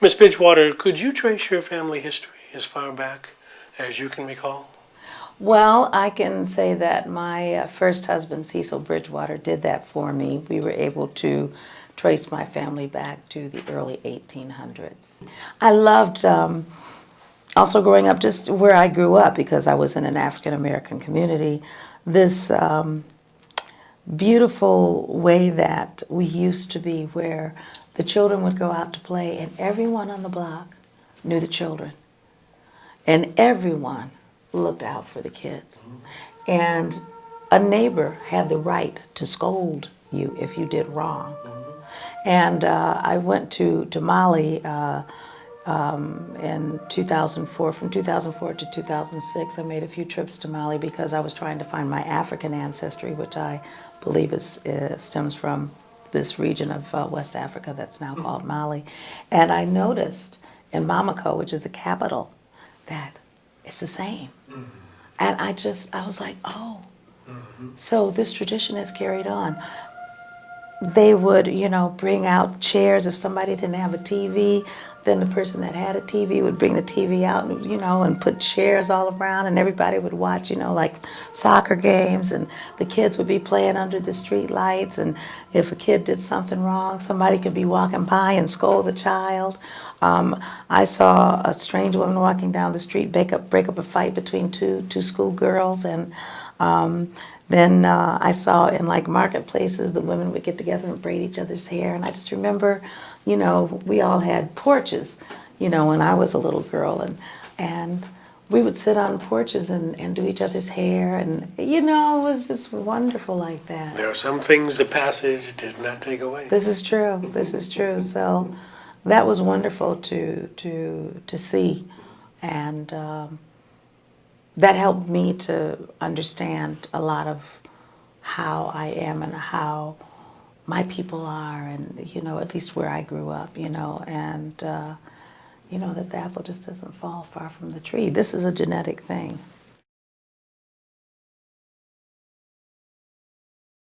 Miss Bridgewater, could you trace your family history as far back as you can recall? Well, I can say that my first husband, Cecil Bridgewater, did that for me. We were able to trace my family back to the early 1800s. I loved also growing up just where I grew up because I was in an African American community. This beautiful way that we used to be, where the children would go out to play and everyone on the block knew the children. And everyone looked out for the kids. And a neighbor had the right to scold you if you did wrong. And I went to Mali in 2004. From 2004 to 2006, I made a few trips to Mali because I was trying to find my African ancestry, which I believe stems from this region of West Africa that's now called Mali. And I noticed in Bamako, which is the capital, that it's the same. And I was like, oh, so this tradition has carried on. They would, bring out chairs if somebody didn't have a TV. Then the person that had a TV would bring the TV out, and put chairs all around, and everybody would watch, like soccer games, and the kids would be playing under the street lights, and if a kid did something wrong, somebody could be walking by and scold the child. I saw a strange woman walking down the street break up a fight between two schoolgirls, and then I saw in like marketplaces the women would get together and braid each other's hair, and I just remember, we all had porches, when I was a little girl, and we would sit on porches and do each other's hair, and it was just wonderful like that. There are some things the passage did not take away. This is true. This is true. So that was wonderful to see, and that helped me to understand a lot of how I am and how my people are, and at least where I grew up, and that the apple just doesn't fall far from the tree. This is a genetic thing.